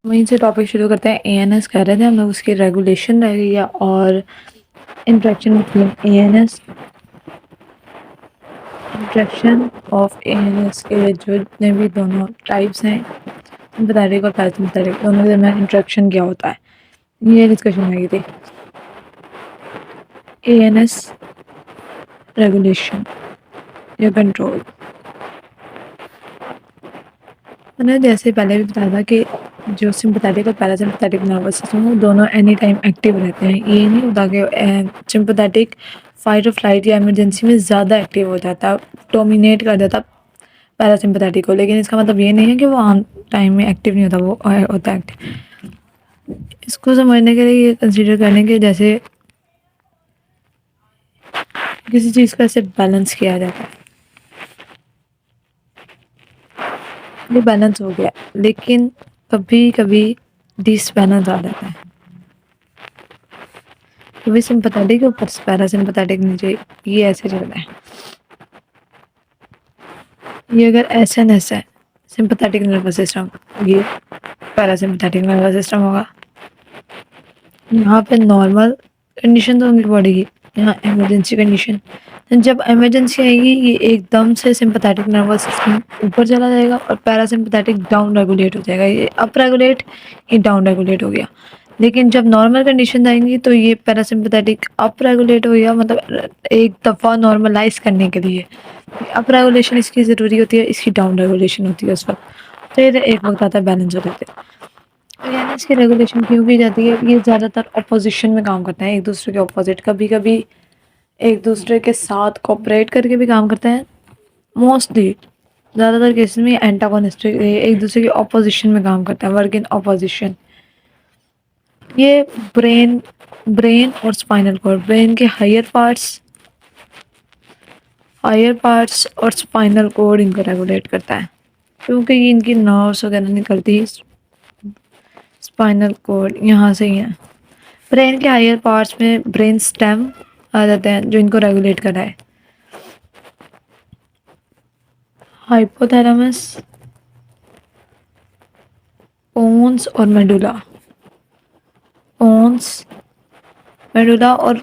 वहीं से टॉपिक शुरू करते हैं। एएनएस कह रहे थे हम लोग, उसकी रेगुलेशन रह गई है और interaction between ANS, interaction of ANS के जो जितने भी दोनों टाइप्स हैं, सिंपैथेटिक और पैरासिम्पैथेटिक, दोनों के दरमियान इंट्रैक्शन क्या होता है, ये डिस्कशन हुई थी। एएनएस रेगुलेशन या कंट्रोल, मैंने जैसे पहले भी बताया था कि जो सिंपैथेटिक और पैरासिम्पैथेटिक नर्वस सिस्टम वो दोनों एनी टाइम एक्टिव रहते हैं। ये नहीं होता कि सिंपैथेटिक फाइट और फ्लाइट या इमरजेंसी में ज़्यादा एक्टिव हो जाता, डोमिनेट कर देता पैरासिम्पैथेटिक को, लेकिन इसका मतलब ये नहीं है कि वो आम टाइम में एक्टिव नहीं होता, वो होता है एक्टिव। इसको समझने के लिए ये कंसिडर करने के जैसे किसी चीज़ का ऐसे बैलेंस किया जाता है, ये बैलेंस हो गया, लेकिन कभी कभी डिसबैलेंस आ जाता है, कभी सिंपैथेटिक ऊपर पैरासिम्पैथेटिक नीचे, ये ऐसे चलता है। ये अगर एसएनएस है, सिंपैथेटिक नर्वस सिस्टम, ये पैरासिम्पैथेटिक नर्वस सिस्टम होगा। यहाँ पे नॉर्मल कंडीशन तो होंगी बॉडी की, यहाँ इमरजेंसी कंडीशन, जब इमरजेंसी आएगी ये एकदम से सिंपैथेटिक नर्वस सिस्टम ऊपर चला जाएगा और पैरासिम्पैथेटिक डाउन रेगुलेट हो जाएगा, ये अप रेगुलेट, ये डाउन रेगुलेट हो गया। लेकिन जब नॉर्मल कंडीशन आएंगी तो ये पैरासिम्पैथेटिक अप रेगुलेट हो गया, मतलब एक दफ़ा नॉर्मलाइज करने के लिए अप रेगुलेशन इसकी ज़रूरी होती है, इसकी डाउन रेगुलेशन होती है उस वक्त, फिर एक वक्त आता है बैलेंस हो जाते हैं। यानी इसकी रेगुलेशन क्यों की जाती है, ये ज़्यादातर अपोजिशन में काम करते हैं, एक दूसरे के अपोजिट, कभी कभी एक दूसरे के साथ कोऑपरेट करके भी काम करते हैं, मोस्टली ज़्यादातर केसेस में एंटागोनिस्टिक, एक दूसरे के अपोजिशन में काम करता है, वर्क इन अपोजिशन। ये ब्रेन और स्पाइनल कॉर्ड, ब्रेन के हायर पार्ट्स और स्पाइनल कॉर्ड इनको रेगुलेट करता है, क्योंकि ये इनकी नर्व्स वगैरह निकलती है स्पाइनल कॉर्ड यहाँ से ही है। ब्रेन के हायर पार्ट्स में ब्रेन स्टेम आ जाते हैं जो इनको रेगुलेट कर रहा है। हाइपोथैलेमस, पोन्स और मेडुला, पोन्स, मेडुला और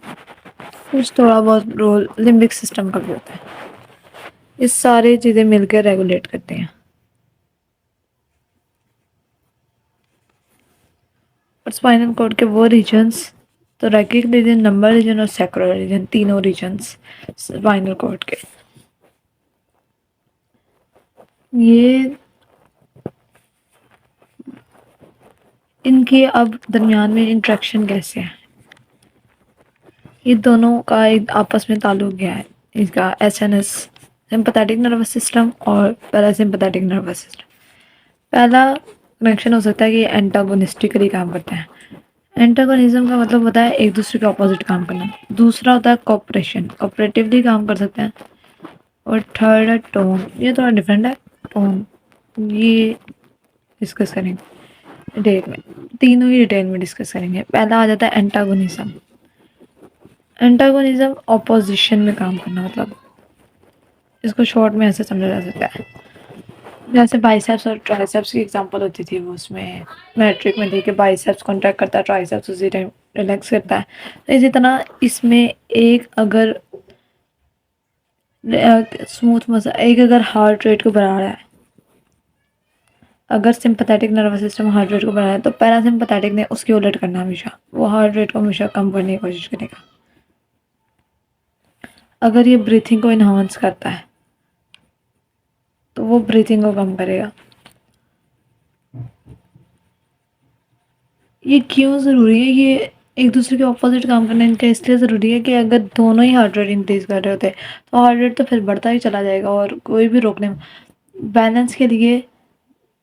कुछ थोड़ा बहुत रोल लिम्बिक सिस्टम का भी होता है। ये सारी चीज़ें मिलकर रेगुलेट करते हैं। और स्पाइनल कॉर्ड के वो रीजन्स, तो रैकिक रीजन, नंबर रीजन और सैक्रल रीजन, तीनों रीजन्स स्पाइनल कॉर्ड के, ये इनके अब दरमियान में इंट्रैक्शन कैसे है, ये दोनों का एक आपस में ताल्लुक क्या है, इसका एसएनएस सिंपैथेटिक नर्वस सिस्टम और पैरासिम्पैथेटिक नर्वस सिस्टम। पहला कनेक्शन हो सकता है कि एंटागोनिस्टिकली काम करते हैं। एंटागोनिज्म का मतलब होता है एक दूसरे के ऑपोजिट काम करना। दूसरा होता है कोऑपरेशन, कोऑपरेटिवली काम कर सकते हैं। और थर्ड है टोन, ये थोड़ा डिफरेंट है, टोन ये डिस्कस करेंगे डिटेल में, तीनों ही डिटेल में डिस्कस करेंगे। पहला आ जाता है एंटागोनिज्म। एंटागोनिज्म ऑपोजिशन में काम करना, मतलब इसको शॉर्ट में ऐसे समझा जा सकता है, जैसे बाइसेप्स और ट्राइसेप्स की एग्जांपल होती थी, वो उसमें मैट्रिक में थी कि बाइसेप्स कॉन्ट्रैक्ट करता है, ट्राइसेप्स उसी टाइम रिलैक्स करता है। तो इसी तरह इसमें एक अगर स्मूथ मसल, एक अगर हार्ट रेट को बढ़ा रहा है, अगर sympathetic nervous system heart rate को बढ़ा रहा है तो पैरासिम्पैथेटिक ने उसकी उलट करना, हमेशा वो हार्ट रेट को हमेशा कम करने की कोशिश करेगा। अगर ये ब्रीथिंग को इन्हांस करता है तो वो ब्रीथिंग को कम करेगा। ये क्यों ज़रूरी है, ये एक दूसरे के ऑपोजिट काम करना इनका इसलिए ज़रूरी है कि अगर दोनों ही हार्ट रेट इंक्रीज़ कर रहे होते तो हार्ट रेट तो फिर बढ़ता ही चला जाएगा और कोई भी रोकने में, बैलेंस के लिए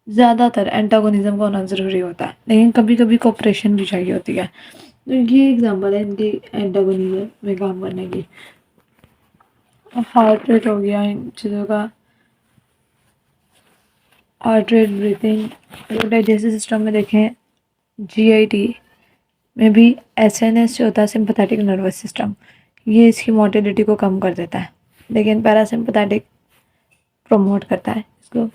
ज़्यादातर एंटागोनिज्म का होना ज़रूरी होता है, लेकिन कभी कभी कोऑपरेशन भी चाहिए होती है। तो ये एग्जांपल है इनकी एंटागोनिज्म में काम करने की। हार्ट रेट हो गया इन चीज़ों का, heart rate, breathing. Digestive system में देखें, जीआईटी में भी एसएनएस जो होता है सिंपैथेटिक नर्वस सिस्टम, ये इसकी मोटिलिटी को कम कर देता है, लेकिन पैरासिम्पथेटिक प्रमोट करता है इसको।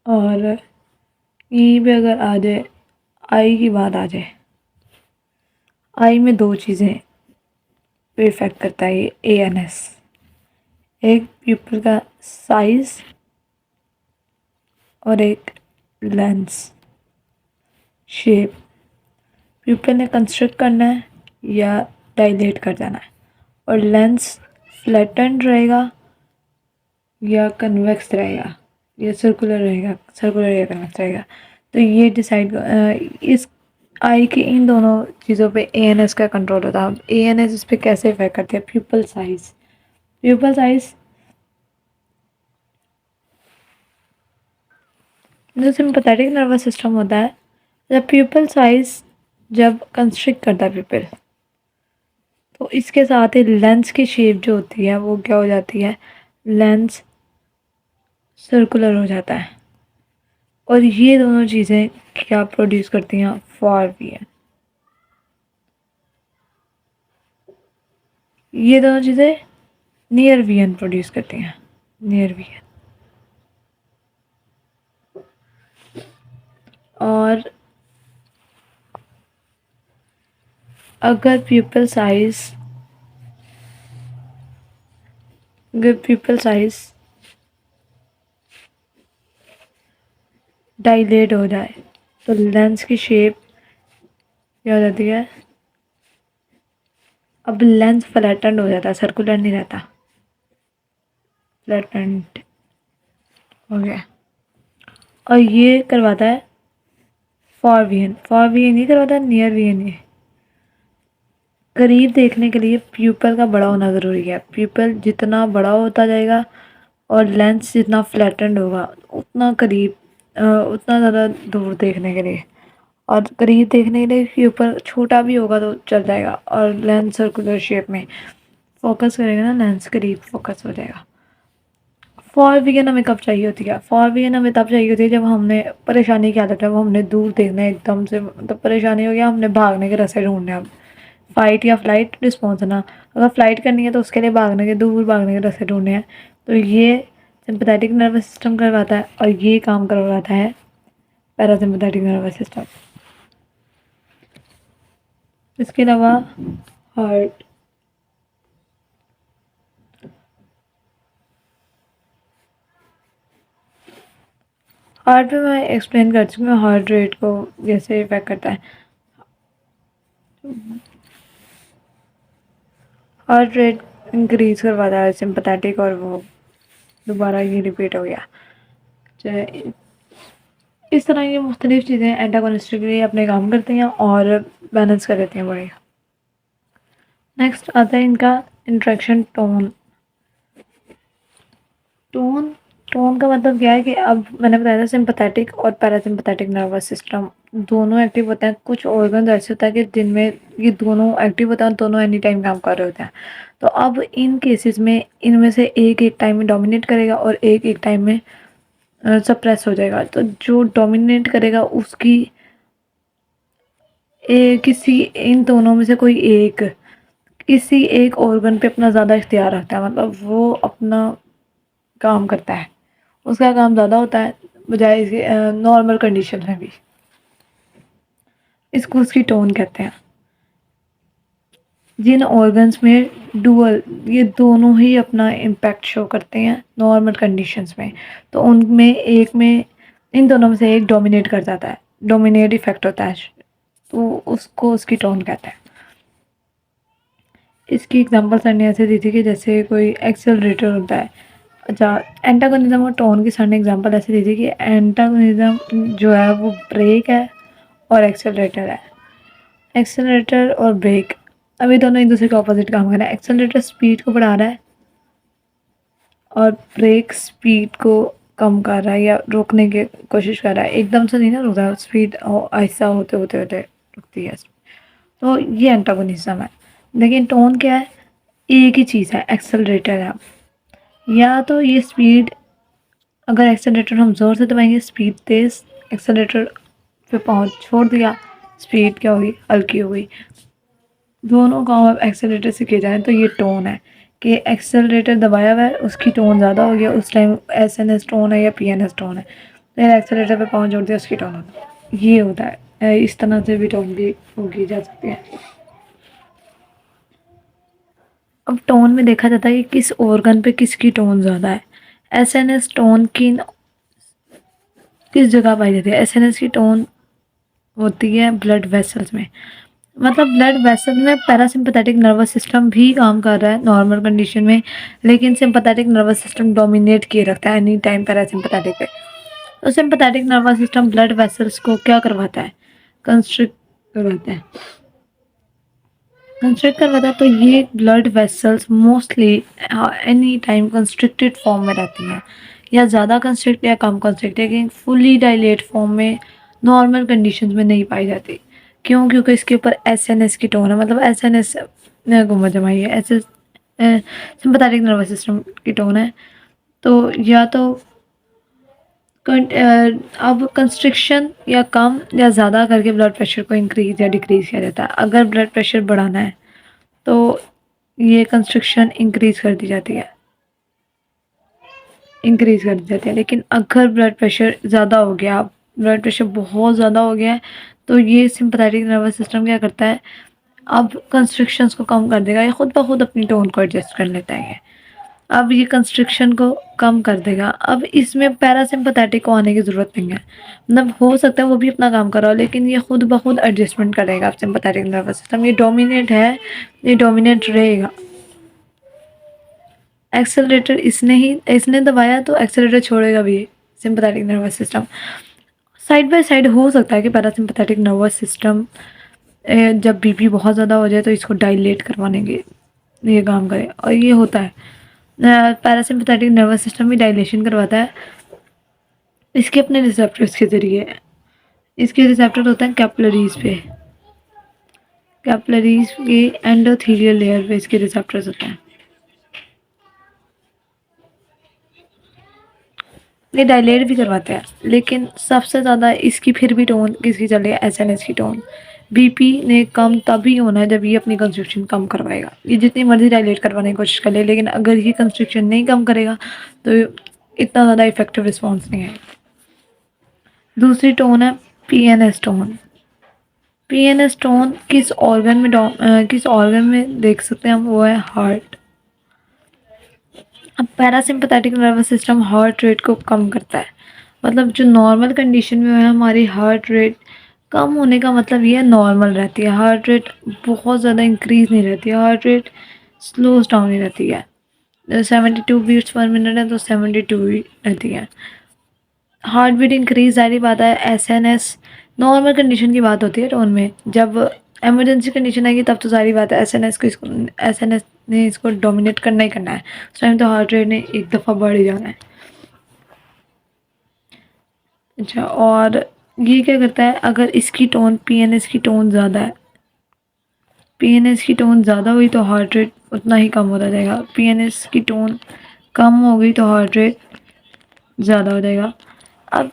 और यहीं पे अगर आ जाए, आई की बात आ जाए, आई में दो चीज़ें पे इफ़ेक्ट करता है ये ANS। एक प्यूपल का साइज और एक लेंस शेप। प्यूपल ने कंस्ट्रक्ट करना है या डायलेट कर देना है, और लेंस फ्लैटेंड रहेगा या कन्वेक्स रहेगा या सर्कुलर रहेगा, सर्कुलर या कन्वेक्स रहेगा। तो ये डिसाइड इस आई के इन दोनों चीज़ों पे ANS का कंट्रोल होता है। ANS इस पर कैसे इफेक्ट करती है? Pupil size. प्यूपल साइज जो सिंपैथेटिक नर्वस सिस्टम होता है, जब प्यूपल साइज जब कंस्ट्रिक्ट करता है प्यूपल, तो इसके साथ ही लेंस की शेप जो होती है वो क्या हो जाती है? लेंस सर्कुलर हो जाता है। और ये दोनों चीज़ें क्या प्रोड्यूस करती हैं? For vision. ये दोनों चीज़ें नियर विजन प्रोड्यूस करती हैं, नियर विजन। और अगर प्यूपल साइज डायलेट हो जाए तो लेंस की शेप क्या हो जाती है? अब लेंस फ्लैटेंड हो जाता है, सर्कुलर नहीं रहता, फ्लैटेंड हो गया। और ये करवाता है फॉर विजन। फॉर विजन नहीं करवाता, नियर विजन। ये करीब देखने के लिए प्यूपल का बड़ा होना ज़रूरी है। प्यूपल जितना बड़ा होता जाएगा और लेंस जितना फ्लैटेंड होगा, उतना करीब उतना ज़्यादा दूर देखने के लिए। और करीब देखने के लिए प्यूपल छोटा भी होगा तो चल जाएगा, और लेंस सर्कुलर शेप में फोकस करेगा ना, लेंस करीब फोकस हो जाएगा। फॉर विजन हमें कब चाहिए होती है? फॉर विजन हमें तब चाहिए होती है जब हमने परेशानी की आदत है, वो हमने दूर देखना है एकदम से, मतलब परेशानी हो गया, हमने भागने के रास्ते ढूंढने हैं। फाइट या फ्लाइट रिस्पॉन्स ना, अगर फ्लाइट करनी है तो उसके लिए दूर भागने के रास्ते ढूंढने हैं। तो ये सिंपैथेटिक नर्वस सिस्टम करवाता है, और ये काम करवाता है पैरासिम्पैथेटिक नर्वस सिस्टम। इसके अलावा हार्ट। हार्ट में मैं एक्सप्लेन कर चुकी हूँ हार्ट रेट को कैसे इफेक्ट करता है। हार्ट रेट इंक्रीज करवाता है सिंपैथेटिक, और वो दोबारा ये रिपीट हो गया। चाहे इस तरह की मुख्तलिफ चीज़ें एंटागोनिस्टिकली अपने काम करती हैं और बैलेंस कर देती हैं बॉडी। नेक्स्ट आता है इनका इंट्रैक्शन टोन। टोन टोन का मतलब क्या है कि अब मैंने बताया था सिंपैथेटिक और पैरासिम्पैथेटिक नर्वस सिस्टम दोनों एक्टिव होते हैं। कुछ ऑर्गन ऐसे होता है कि जिनमें ये दोनों एक्टिव होते हैं, दोनों एनी टाइम काम कर रहे होते हैं। तो अब इन केसेस में इनमें से एक एक टाइम में डोमिनेट करेगा और एक एक टाइम में सप्रेस हो जाएगा। तो जो डोमिनेट करेगा उसकी किसी इन दोनों में से कोई एक किसी एक ऑर्गन पे अपना ज़्यादा इख्तियार रखता है, मतलब वो अपना काम करता है, उसका काम ज़्यादा होता है बजाय इसके नॉर्मल कंडीशन में भी। इसको उसकी टोन कहते हैं। जिन ऑर्गन्स में डुअल ये दोनों ही अपना इम्पैक्ट शो करते हैं नॉर्मल कंडीशंस में, तो उनमें एक में इन दोनों में से एक डोमिनेट कर जाता है, डोमिनेट इफेक्ट होता है, तो उसको उसकी टोन कहते हैं। इसकी एग्जांपल सर ने ऐसे दी थी कि जैसे कोई एक्सेलरेटर होता है। अच्छा, एंटागोनिज्म और टोन की सर ने एग्जांपल ऐसे दी थी कि एंटागोनिज्म जो है वो ब्रेक है और एक्सेलरेटर है। एक्सेलरेटर और ब्रेक अभी दोनों एक दूसरे के ऑपोजिट काम कर रहे हैं। एक्सेलरेटर स्पीड को बढ़ा रहा है और ब्रेक स्पीड को कम कर रहा है या रोकने की कोशिश कर रहा है। एकदम से नहीं ना रुक रहा, स्पीड ऐसा होते होते होते रुकती है। तो ये एंटागोनिज्म है। लेकिन टोन क्या है? एक ही चीज़ है, एक्सेलरेटर है। या तो ये स्पीड, अगर एक्सेलरेटर हम ज़ोर से दबाएंगे स्पीड तेज़, एक्सेलरेटर पे पहुंच छोड़ दिया, स्पीड क्या होगी? हल्की हो गई। दोनों काम अब एक्सेलरेटर से किए जाएँ तो ये टोन है कि एक्सेलरेटर दबाया हुआ है, उसकी टोन ज़्यादा हो गया, उस टाइम एसएनएस टोन है या पीएनएस टोन है। फिर एक्सेलरेटर पे पाँव जोड़ दिया, उसकी टोन होता है। ये होता है। इस तरह से भी टोन भी वो की जा सकती है। अब टोन में देखा जाता है कि किस ऑर्गन पे किसकी टोन ज़्यादा है। एसएनएस टोन किस जगह पाई जाती है? एसएनएस की टोन होती है ब्लड वेसल्स में। मतलब ब्लड वेसल में पैरासिम्पथेटिक नर्वस सिस्टम भी काम कर रहा है नॉर्मल कंडीशन में, लेकिन सिंपैथेटिक नर्वस सिस्टम डोमिनेट किए रखता है एनी टाइम पैरासिम्पथेटिक पे। तो sympathetic nervous system blood vessels को क्या करवाता है? कंस्ट्रिक्ट करवाता है। कंस्ट्रिक्ट करवाता है, तो ये blood vessels mostly any time constricted form में रहती हैं, या ज़्यादा कंस्ट्रिक्ट या कम कंस्ट्रिक्ट, लेकिन फुली डायलेट फॉर्म में नॉर्मल कंडीशंस में नहीं पाई जाती। क्यों? क्योंकि इसके ऊपर एसएनएस की टोन है, मतलब एसएनएस घुमा जमाई है, एस सिंपैथेटिक नर्वस सिस्टम की टोन है। तो या तो अब कंस्ट्रिक्शन या कम या ज़्यादा करके ब्लड प्रेशर को इंक्रीज या डिक्रीज किया जाता है। अगर ब्लड प्रेशर बढ़ाना है तो ये कंस्ट्रिक्शन इंक्रीज कर दी जाती है, लेकिन अगर ब्लड प्रेशर ज़्यादा हो गया, ब्लड प्रेशर बहुत ज़्यादा हो गया है, तो ये सिंपैथेटिक नर्वस सिस्टम क्या करता है, अब कंस्ट्रिक्शंस को कम कर देगा, या खुद ब खुद अपनी टोन को एडजस्ट कर लेता है। अब ये कंस्ट्रिक्शन को कम कर देगा। अब इसमें पैरासिम्पथेटिक को आने की ज़रूरत नहीं है, मतलब हो सकता है वो भी अपना काम कर रहा हो, लेकिन ये खुद ब खुद एडजस्टमेंट करेगा। सिंपैथेटिक नर्वस सिस्टम ये डोमिनेट है, ये डोमिनेट रहेगा। एक्सेलरेटर इसने दबाया तो एक्सेलरेटर छोड़ेगा भी sympathetic nervous system. Side by side हो सकता है कि पैरासिम्पैथेटिक नर्वस सिस्टम जब बीपी बहुत ज़्यादा हो जाए तो इसको डायलेट करवाने के ये काम करे, और ये होता है। पैरासिम्पैथेटिक नर्वस सिस्टम भी डायलेशन करवाता है इसके अपने रिसेप्टर्स के ज़रिए। इसके रिसेप्टर होते हैं कैपिलरीज पे, कैपिलरीज के एंडोथेलियल लेयर पे इसके रिसेप्टर्स होते हैं। ये डायलेट भी करवाते हैं, लेकिन सबसे ज़्यादा इसकी फिर भी टोन किसकी चल रही है? एसएनएस की टोन। बीपी ने कम तभी होना है जब ये अपनी कंस्ट्रक्शन कम करवाएगा। ये जितनी मर्जी डायलेट करवाने की कोशिश कर ले, लेकिन अगर ये कंस्ट्रक्शन नहीं कम करेगा तो इतना ज़्यादा इफेक्टिव रिस्पॉन्स नहीं है। दूसरी टोन है पीएनएस टोन। पीएनएस टोन किस ऑर्गन में देख सकते हैं हम? वो है हार्ट। अब parasympathetic nervous system heart rate को कम करता है, मतलब जो नॉर्मल कंडीशन में है हमारी हार्ट रेट कम होने का मतलब ये नॉर्मल रहती है। हार्ट रेट बहुत ज़्यादा इंक्रीज़ नहीं रहती है, हार्ट रेट स्लोज डाउन ही रहती है। 72 बीट्स पर मिनट है तो 72 ही रहती है। हार्ट बीट इंक्रीज सारी बात है। एसएनएस नॉर्मल कंडीशन की बात होती है टोन में, जब एमरजेंसी कंडीशन आएगी तब तो सारी बात है एसएनएस ने इसको डोमिनेट करना ही करना है। उस टाइम तो हार्ट रेट ने एक दफ़ा बढ़ ही जाना है। अच्छा, और ये क्या करता है, अगर इसकी टोन पीएनएस की टोन ज़्यादा है, पीएनएस की टोन ज़्यादा हुई तो हार्ट रेट उतना ही कम होता जाएगा। पीएनएस की टोन कम हो गई तो हार्ट रेट ज़्यादा हो जाएगा। अब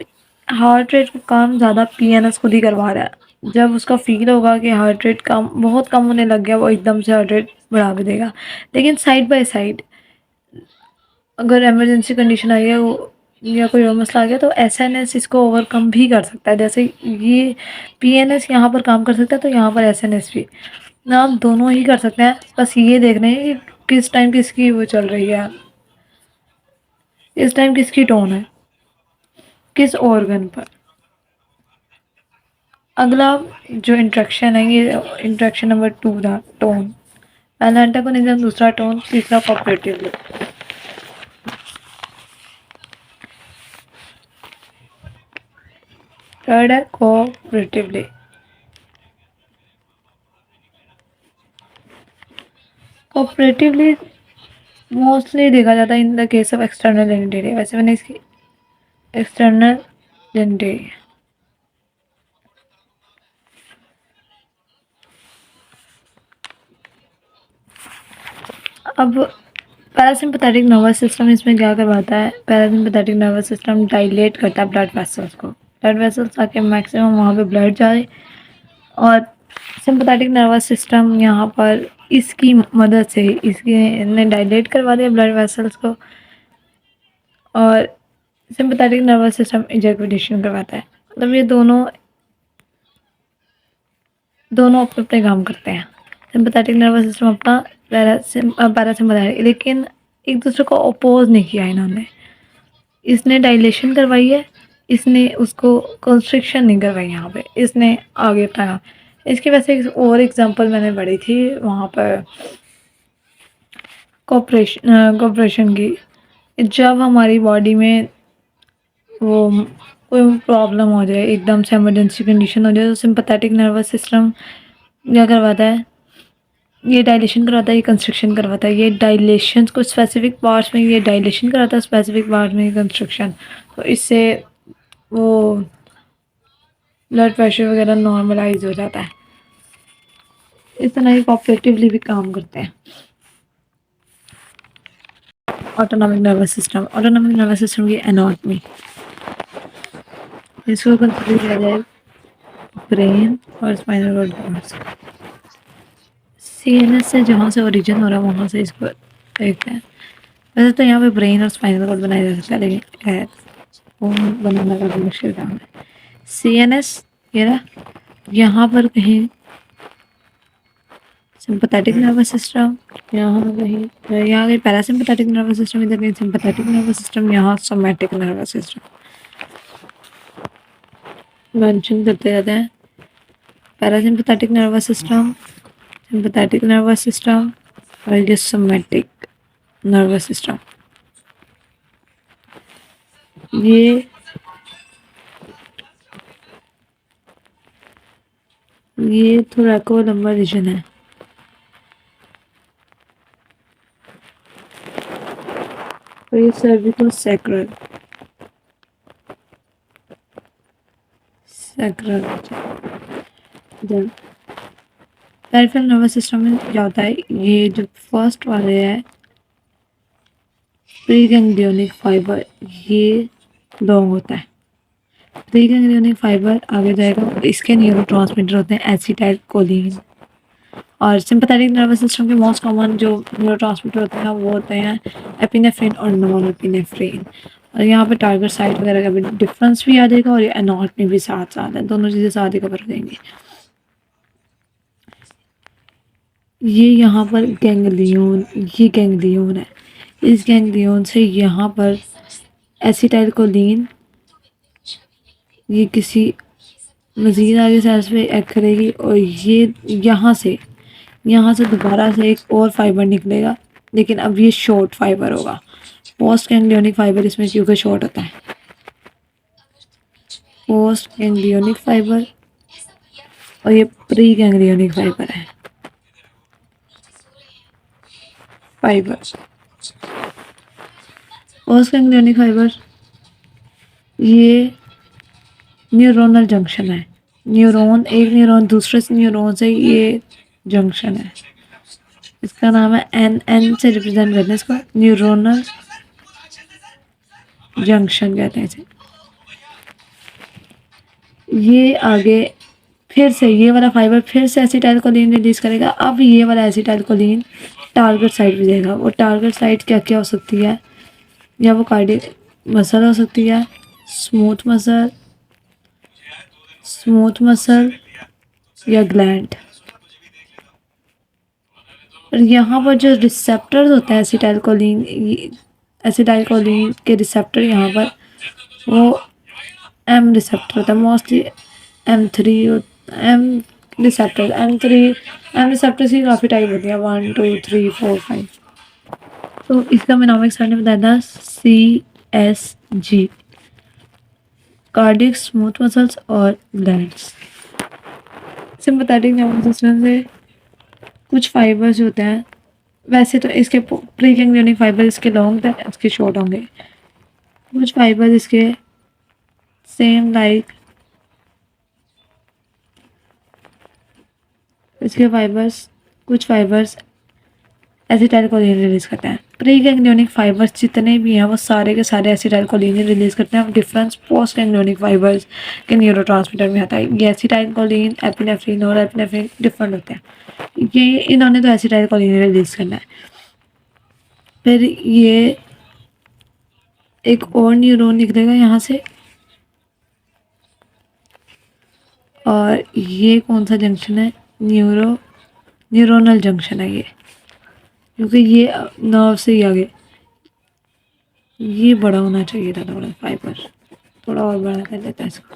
हार्ट रेट का काम ज़्यादा पीएनएस खुद ही करवा रहा है। जब उसका फील होगा कि हार्ट रेट कम बहुत कम होने लग गया, वो एकदम से हार्ट रेट बढ़ा भी देगा। लेकिन साइड बाय साइड अगर इमरजेंसी कंडीशन आई है वो या कोई और मसला आ गया तो एसएनएस इसको ओवरकम भी कर सकता है। जैसे ये पीएनएस यहाँ पर काम कर सकता है तो यहाँ पर एसएनएस भी, ना आप दोनों ही कर सकते हैं। बस ये देख रहे हैं कि किस टाइम किसकी वो चल रही है, इस टाइम किसकी टोन है किस ऑर्गन पर। अगला जो इंट्रैक्शन है, ये इंट्रैक्शन नंबर 2 था, टोन। पहला एंटागोनिज्म, दूसरा टोन, तीसरा कोऑपरेटिव। थर्ड है कोऑपरेटिवली। कोऑपरेटिवली मोस्टली देखा जाता है in the case of external genitalia. वैसे मैंने इसकी एक्सटर्नल जेनिटेलिया, अब पैरासिम्पथेटिक नर्वस सिस्टम इसमें क्या करवाता है? पैरासिम्पथेटिक नर्वस सिस्टम डायलेट करता है ब्लड वेसल्स को, ब्लड वेसल्स ताकि मैक्सिमम वहाँ पे ब्लड जाए और सिंपैथेटिक नर्वस सिस्टम यहाँ पर इसकी मदद से इसने डायलेट करवा दिया ब्लड वेसल्स को, और सिंपैथेटिक नर्वस सिस्टम इजैकुलेशन करवाता है। मतलब ये दोनों अपने अपने काम करते हैं। सिंपैथेटिक नर्वस सिस्टम अपना, पैरासिम्पैथेटिक, लेकिन एक दूसरे को अपोज नहीं किया इन्होंने। इसने डायलेशन करवाई है, इसने उसको कंस्ट्रिक्शन नहीं करवाई यहाँ पे, इसने आगे अपना। इसकी वैसे एक और एग्जांपल मैंने पढ़ी थी वहाँ पर कोऑपरेशन की। जब हमारी बॉडी में वो कोई प्रॉब्लम हो जाए, एकदम से इमरजेंसी कंडीशन हो जाए, तो सिंपैथेटिक नर्वस सिस्टम क्या करवाता है, ये डायलेशन करवाता है, ये कंस्ट्रक्शन करवाता है। ये डायलेशन को स्पेसिफिक पार्ट्स में ये डायलेशन कराता है, स्पेसिफिक पार्ट्स में ये कंस्ट्रक्शन। तो इससे वो ब्लड प्रेशर वगैरह नॉर्मलाइज हो जाता है। इस तरह ये कोऑपरेटिवली भी काम करते हैं। ऑटोनॉमिक नर्वस सिस्टम की एनाटॉमी, इसको कंसिडर किया जाए ब्रेन और स्पाइनल कॉर्ड। सीएनएस से जहाँ से ओरिजिन हो रहा है वहाँ से इसको देखते हैं। वैसे तो यहाँ पे ब्रेन और स्पाइनल कॉर्ड बनाया जा सकता है, लेकिन खैर वो बनाना काफ़ी मुश्किल काम है। सीएनएस ये रहा, यहाँ पर कहीं सिंपैथेटिक नर्वस सिस्टम, यहाँ कहीं पैरासिम्पैथेटिक नर्वस सिस्टम, इधर कहीं सिंपैथेटिक नर्वस सिस्टम, यहाँ सोमैटिक नर्वस सिस्टम मेंशन करते रहते हैं। Parasympathetic nervous system, sympathetic nervous system और ये सोमैटिक नर्वस सिस्टम। ये थोरैको लंबर रीजन है। और ये Servico sacral peripheral nervous system में क्या होता है, ये जो फर्स्ट वाले है प्री गैंग्लियोनिक फाइबर, ये लॉन्ग होता है। प्री गैंग्लियोनिक फाइबर आगे जाएगा और इसके न्यूरोट्रांसमीटर होते हैं एसिटाइल कोलिन। और सिंपैथेटिक नर्वस सिस्टम के मोस्ट कॉमन जो न्यूरोट्रांसमीटर होते हैं वो होते हैं एपिनेफ्रिन और नॉन एपिनेफ्रिन। और यहाँ पे टारगेट साइट वगैरह का भी डिफरेंस भी आ जाएगा, और ये एनाटॉमी भी साथ साथ है, दोनों चीज़ें साथ ही कवर करेंगे। ये यहाँ पर ये गैंग्लियन है। इस गैंग्लियन से यहाँ पर एसिटाइल कोलिन ये किसी मज़ीद आगे सेल्स पे एक्ट करेगी, और ये यहाँ से दोबारा से एक और फाइबर निकलेगा, लेकिन अब ये शॉर्ट फाइबर होगा। पोस्ट गैंग्लियोनिक फाइबर इसमें क्योंकि शॉर्ट होता है, पोस्ट गैंग्लियोनिक फाइबर, और ये प्री गैंग्लियोनिक फाइबर है। पोस्ट गैंग्लियोनिक फाइबर ये न्यूरोनल जंक्शन है। एक न्यूरॉन दूसरे न्यूरॉन से ये जंक्शन है। इसका नाम है एन से रिप्रेजेंट करते हैं इसको, न्यूरोनल जंक्शन कहते हैं इसे। ये आगे फिर से ये वाला फाइबर फिर से एसिटाइल कोलिन रिलीज करेगा। अब ये वाला एसिटाइल कोलिन टारगेट साइट पे जाएगा। वो टारगेट साइट क्या क्या हो सकती है, या वो कार्डियक मसल हो सकती है, स्मूथ मसल या ग्लैंड। और यहाँ पर जो रिसेप्टर्स होते हैं एसिटाइल कोलिन के रिसेप्टर, यहाँ पर वो एम रिसेप्टर होता है मोस्टली, एम रिसेप्टर्स की काफ़ी टाइप होती है, 1 2 3 4 5। तो इसका मैं नाम एक सर ने बताया था, CSG, कार्डियक, स्मूथ मसल्स और ग्लैंड्स। सिंपैथेटिक नर्वस सिस्टम से कुछ फाइबर्स होते हैं, वैसे तो इसके प्री गैंग्लियोनिक फाइबर इसके लॉन्ग थे, इसके शॉर्ट होंगे। कुछ फाइबर्स इसके सेम लाइक कुछ फाइबर्स एसिटाइल कोलिन रिलीज करते हैं। प्री गैंग्लियोनिक फाइबर्स जितने भी हैं वो सारे के सारे एसिटाइलकोलिन रिलीज करते हैं। अब डिफरेंस पोस्ट गैंग्लियोनिक फाइबर्स के न्यूरोट्रांसमीटर में आता है। ये एसिटाइलकोलिन, एपिनेफ्रिन और एपिनेफ्रिन डिफरेंट होते हैं। ये इन्होंने तो एसिटाइलकोलिन रिलीज करना है। फिर ये एक और न्यूरॉन निकलेगा यहाँ से, और ये कौन सा जंक्शन है? न्यूरोनल जंक्शन है ये, क्योंकि ये नर्व से ही आगे। ये बड़ा होना चाहिए था थोड़ा, फाइबर थोड़ा और बड़ा कर देता है इसको।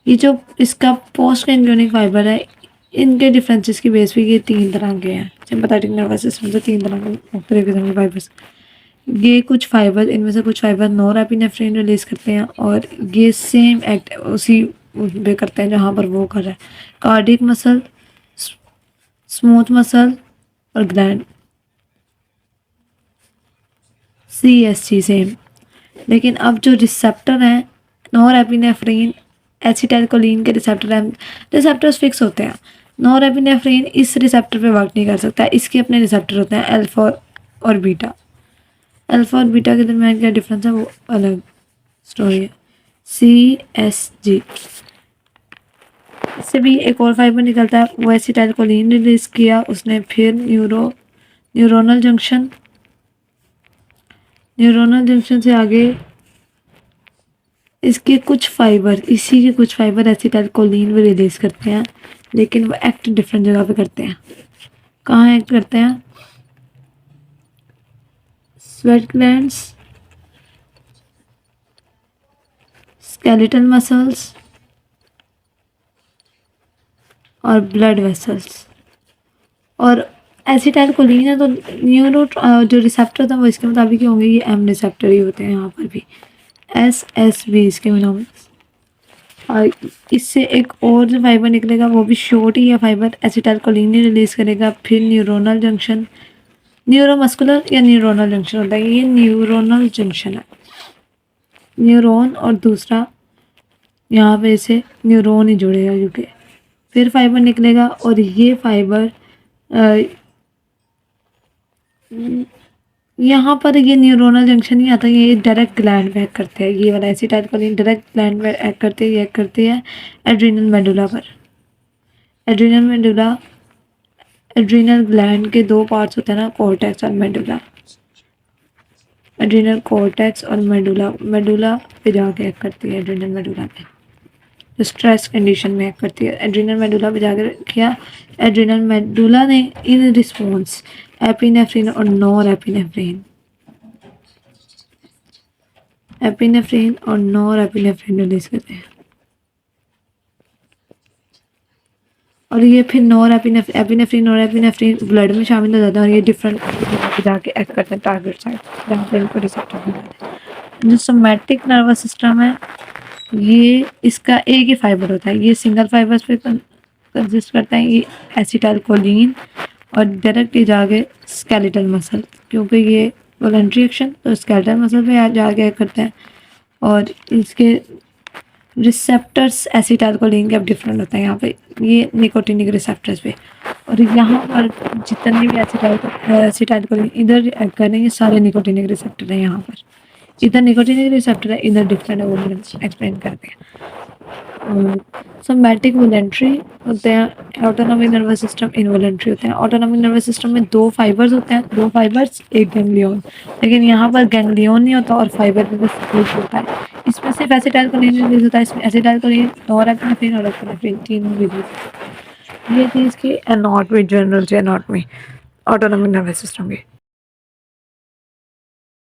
ये जो इसका पोस्ट गैंग्लियोनिक फाइबर है, इनके डिफरेंसेस की बेस पे ये 3 तरह के हैं। सिंपैथेटिक नर्वस सिस्टम से 3 तरह के मुख्तलिफ किस्म के फाइबर्स। ये कुछ फाइबर, इनमें से कुछ फाइबर नॉरएपिनेफ्रिन रिलीज करते हैं, और ये सेम एक्ट उसी पे करते हैं जहाँ पर वो कर रहा है। कार्डियक मसल, स्मूथ मसल और ग्लैंड, CSG सेम। लेकिन अब जो रिसेप्टर हैं नॉरएपिनेफ्रिन, एसिटाइलकोलिन के रिसेप्टर हैं, रिसेप्टर्स फिक्स होते हैं। नॉरएपिनेफ्रिन इस रिसेप्टर पे वर्क नहीं कर सकता, इसके अपने रिसेप्टर होते हैं अल्फा और बीटा। अल्फा और बीटा के दरमियान क्या डिफरेंस है वो अलग स्टोरी है। CSG, इससे भी एक और फाइबर निकलता है, वो एसिटाइलकोलिन रिलीज किया उसने। फिर न्यूरोनल जंक्शन से आगे इसके कुछ फाइबर, इसी के कुछ फाइबर एसिटाइलकोलिन भी रिलीज करते हैं, लेकिन वो एक्ट डिफरेंट जगह पे करते हैं। कहाँ एक्ट करते हैं? स्वेट ग्लैंड्स, स्केलेटल मसल्स और ब्लड वेसल्स। और एसिटाइलकोलिन है तो जो रिसेप्टर था वो इसके मुताबिक ही होंगे, ये M रिसेप्टर ही होते हैं यहाँ पर भी, SSB इसके मिनोमिक्स। और इससे एक और जो फाइबर निकलेगा वो भी शॉर्ट ही है फाइबर, एसिटाइलकोलिन ही रिलीज करेगा। फिर न्यूरोनल जंक्शन, न्यूरोमस्कुलर या न्यूरोनल जंक्शन होता है, ये न्यूरोनल जंक्शन है। न्यूरॉन और दूसरा यहाँ पे इसे न्यूरॉन ही जुड़ेगा क्योंकि। फिर फाइबर निकलेगा, और ये फाइबर यहाँ पर ये न्यूरोनल जंक्शन ही आता है, ये डायरेक्ट ग्लैंड में एक्ट करते हैं। ये वाला एसिटाइलकोलिन डायरेक्ट ग्लैंड में एक्ट करते हैं एड्रीनल मेडुला पर। एड्रीनल ग्लैंड के 2 पार्ट्स होते हैं ना, कॉर्टेक्स और मेडुला। एड्रीनल कॉर्टेक्स और मेडुला पे जाके एक्ट करती है, एड्रीनल मेडुला पे जो स्ट्रेस कंडीशन में एक्ट करती है। एड्रीनल मेडुला पे जाकर किया, एड्रीनल मेडुला ने इन रिस्पॉन्स एपिनेफ्रिन और नॉरएपिनेफ्रिन रिलीज करते हैं। और ये फिर एपिनेफ्रिन और एपिनेफ्रिन ब्लड में शामिल हो जाता है, और ये डिफरेंट जाके एक्ट करते हैं टारगेट साइट जहाँ पे इनको रिसेप्टर मिलता है। जो सोमैटिक नर्वस सिस्टम है, ये इसका एक ही फाइबर होता है, ये सिंगल फाइबर्स पे कंसिस्ट करता है। ये एसिटाइलकोलिन और डायरेक्ट ये जाके स्केलेटल मसल, क्योंकि ये वॉलंटरी एक्शन तो स्केलेटल मसल पे जाके करते हैं। और इसके रिसेप्टर्स एसिटाइलकोलिन के अब डिफरेंट होते हैं। यहाँ पे ये निकोटिनिक रिसेप्टर्स पे, और यहाँ पर जितने भी एसिटाइलकोलिन इधर एक्ट कर रहे हैं, ये सारे निकोटिनिक रिसेप्टर हैं। यहाँ पर इधर निकोटिनिक रिसेप्टर है, इधर डिफरेंट है, वो एक्सप्लेन करते हैं। सोमैटिक वॉलंटरी होते हैं, ऑटोनॉमिक नर्वस सिस्टम इनवॉलंटरी होते हैं। ऑटोनॉमिक नर्वस सिस्टम में 2 फाइबर्स होते हैं, 2 फाइबर्स एक गैंग्लियन, लेकिन यहाँ पर गैंग्लियन नहीं होता और फाइबर भी बस रिलीज होता है। इसमें सिर्फ एसिटाइलकोलिन रिलीज होता है, इसमें एसिटाइलकोलिन, नॉरएपिनेफ्रिन और एपिनेफ्रिन तीनों रिलीज। ये थी इसकी anatomy, general anatomy autonomic nervous system की।